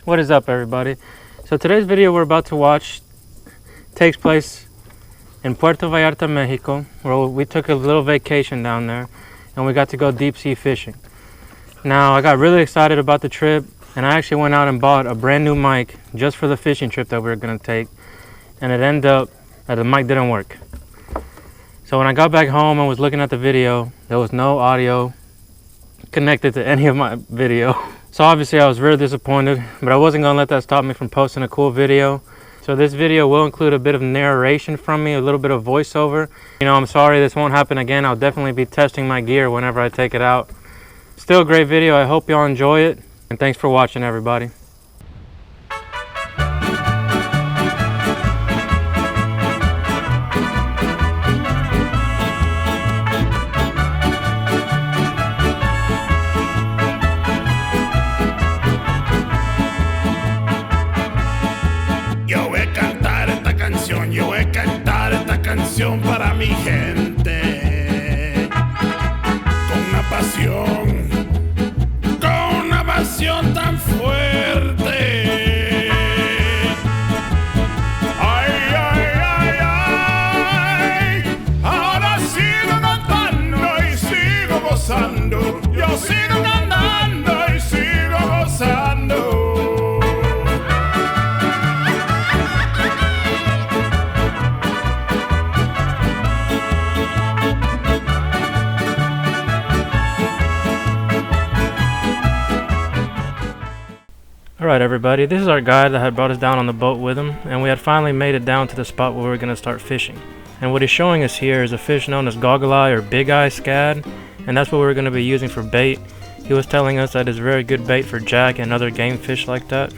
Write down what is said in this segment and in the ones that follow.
What is up, everybody? So today's video we're about to watch takes place in Puerto Vallarta, Mexico, where we took a little vacation down there and we got to go deep sea fishing. Now I got really excited about the trip and I actually went out and bought a brand new mic just for the fishing trip that we were going to take, and it ended up that the mic didn't work. So when I got back home and was looking at the video, there was no audio connected to any of my video. So obviously I was very disappointed, but I wasn't going to let that stop me from posting a cool video. So this video will include a bit of narration from me, a little bit of voiceover. You know, I'm sorry this won't happen again. I'll definitely be testing my gear whenever I take it out. Still a great video. I hope y'all enjoy it. And thanks for watching, everybody. Para mi gente, con una pasión tan fuerte. Ay, ay, ay, ay, ahora sigo cantando y sigo gozando, yo sigo cantando y sigo gozando. Alright everybody, this is our guide that had brought us down on the boat with him, and we had finally made it down to the spot where we were going to start fishing. And what he's showing us here is a fish known as goggle eye or big eye scad, and that's what we're going to be using for bait. He was telling us that it's very good bait for jack and other game fish like that.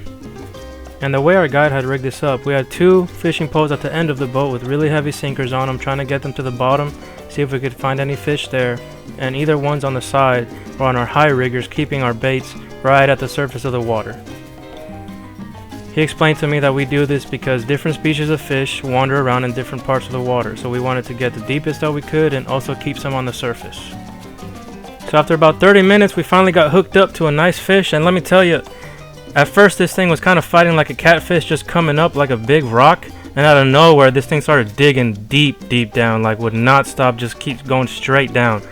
And the way our guide had rigged this up, we had two fishing poles at the end of the boat with really heavy sinkers on them, trying to get them to the bottom, see if we could find any fish there, and either ones on the side or on our high riggers, keeping our baits right at the surface of the water. He explained to me that we do this because different species of fish wander around in different parts of the water, so we wanted to get the deepest that we could and also keep some on the surface. So after about 30 minutes we finally got hooked up to a nice fish, and let me tell you, at first this thing was kind of fighting like a catfish, just coming up like a big rock, and out of nowhere this thing started digging deep down, like would not stop, just keeps going straight down.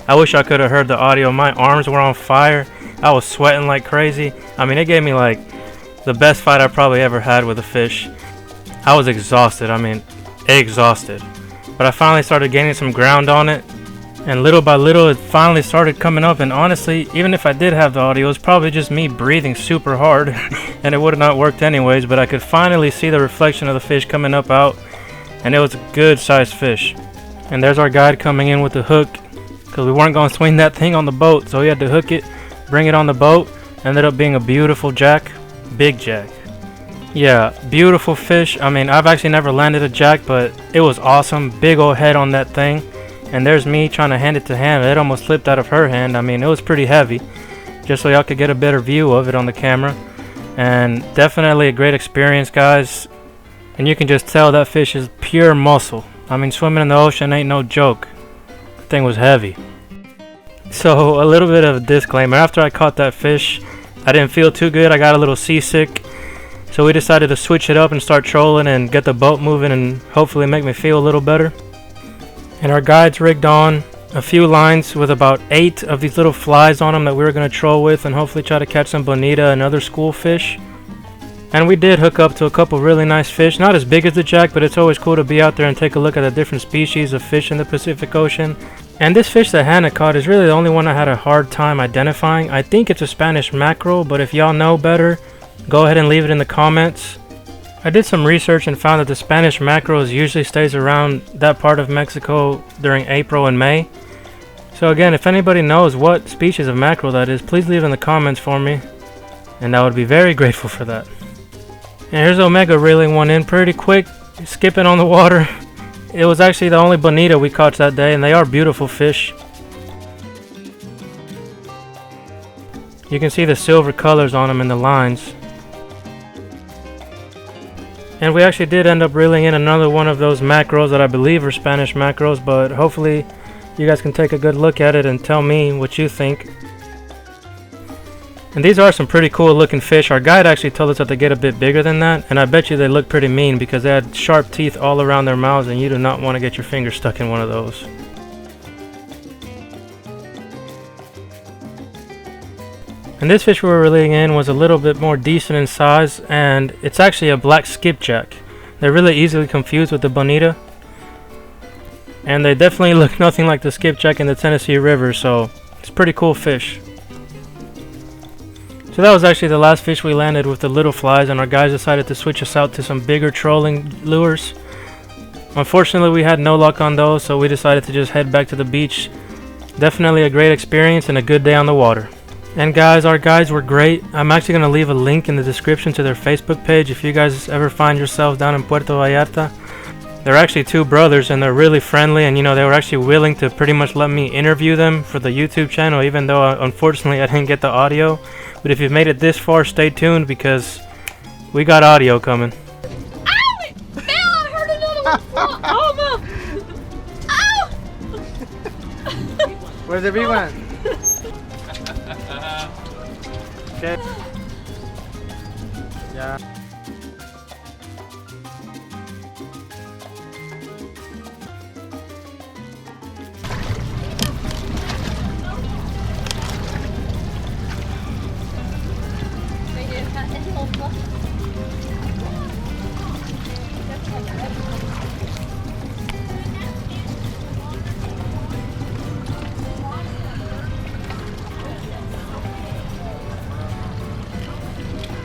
I wish I could have heard the audio. My arms were on fire, I was sweating like crazy. I mean, it gave me like the best fight I probably ever had with a fish. I was exhausted, exhausted. But I finally started gaining some ground on it, and little by little it finally started coming up, and honestly, even if I did have the audio, it was probably just me breathing super hard and it would have not worked anyways, but I could finally see the reflection of the fish coming up out, and it was a good sized fish. And there's our guide coming in with the hook, because we weren't going to swing that thing on the boat, so he had to hook it, bring it on the boat. Ended up being a beautiful jack. Big jack. Yeah, beautiful fish. I mean, I've actually never landed a jack, but it was awesome. Big old head on that thing. And there's me trying to hand it to Hannah. It almost slipped out of her hand. I mean, it was pretty heavy. Just so y'all could get a better view of it on the camera. And definitely a great experience, guys. And you can just tell that fish is pure muscle. I mean, swimming in the ocean ain't no joke. The thing was heavy. So, a little bit of a disclaimer. After I caught that fish, I didn't feel too good. I got a little seasick, so we decided to switch it up and start trolling and get the boat moving and hopefully make me feel a little better. And our guides rigged on a few lines with about 8 of these little flies on them that we were going to troll with and hopefully try to catch some bonita and other school fish. And we did hook up to a couple really nice fish, not as big as the jack, but it's always cool to be out there and take a look at the different species of fish in the Pacific Ocean. And this fish that Hannah caught is really the only one I had a hard time identifying. I think it's a Spanish mackerel, but if y'all know better, go ahead and leave it in the comments. I did some research and found that the Spanish mackerel usually stays around that part of Mexico during April and May. So again, if anybody knows what species of mackerel that is, please leave in the comments for me, and I would be very grateful for that. And here's Omega reeling one in pretty quick, skipping on the water. It was actually the only bonita we caught that day, and they are beautiful fish. You can see the silver colors on them in the lines. And we actually did end up reeling in another one of those mackerels that I believe are Spanish mackerels, but hopefully you guys can take a good look at it and tell me what you think. And these are some pretty cool looking fish. Our guide actually told us that they get a bit bigger than that, and I bet you they look pretty mean because they had sharp teeth all around their mouths, and you do not want to get your finger stuck in one of those. And this fish we were reeling in was a little bit more decent in size, and it's actually a black skipjack. They're really easily confused with the bonita, and they definitely look nothing like the skipjack in the Tennessee River, so it's a pretty cool fish. So that was actually the last fish we landed with the little flies, and our guys decided to switch us out to some bigger trolling lures. Unfortunately, we had no luck on those, so we decided to just head back to the beach. Definitely a great experience and a good day on the water. And guys, our guides were great. I'm actually going to leave a link in the description to their Facebook page if you guys ever find yourselves down in Puerto Vallarta. They're actually two brothers, and they're really friendly, and you know, they were actually willing to pretty much let me interview them for the YouTube channel, even though unfortunately I didn't get the audio. But if you've made it this far, stay tuned because we got audio coming. Ow! Bill, I heard another one. Oh no! Ow! Where's the big one? Okay. Yeah.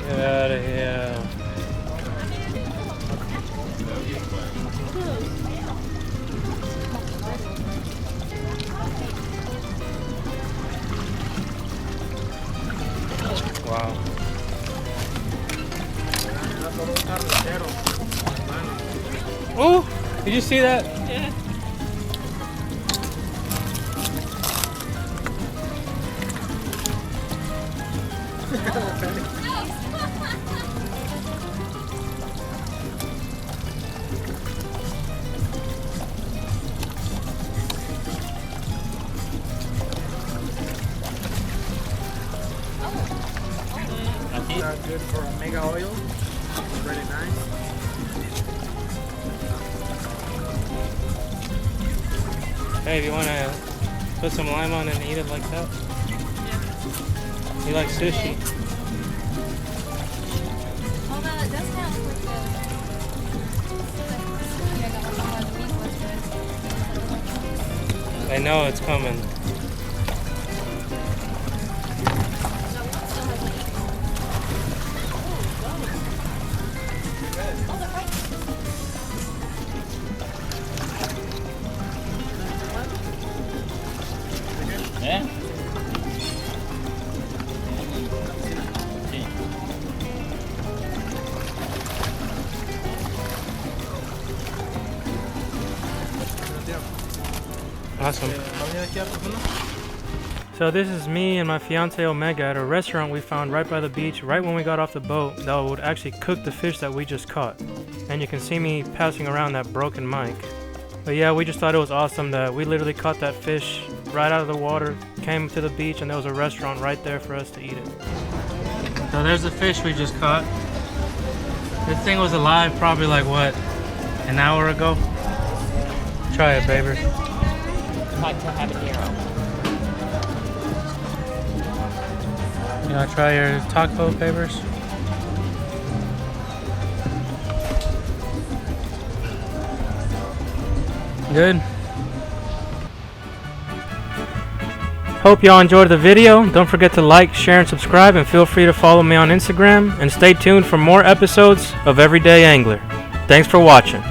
Get out of here. Wow. Oh, did you see that? Yeah. Good for omega oil. Really nice. Hey, if you want to put some lime on it and eat it like that? Yeah. You like sushi? Although it does sound pretty good. I know it's coming. Yeah. Awesome. So this is me and my fiance Omega at a restaurant we found right by the beach right when we got off the boat that would actually cook the fish that we just caught. And you can see me passing around that broken mic. But yeah, we just thought it was awesome that we literally caught that fish right out of the water, came to the beach, and there was a restaurant right there for us to eat it. So there's the fish we just caught. This thing was alive probably like what, an hour ago? Try it, baby. Like to habanero. You wanna try your taco, papers? Good. Hope y'all enjoyed the video. Don't forget to like, share, and subscribe, and feel free to follow me on Instagram, and stay tuned for more episodes of Everyday Angler. Thanks for watching.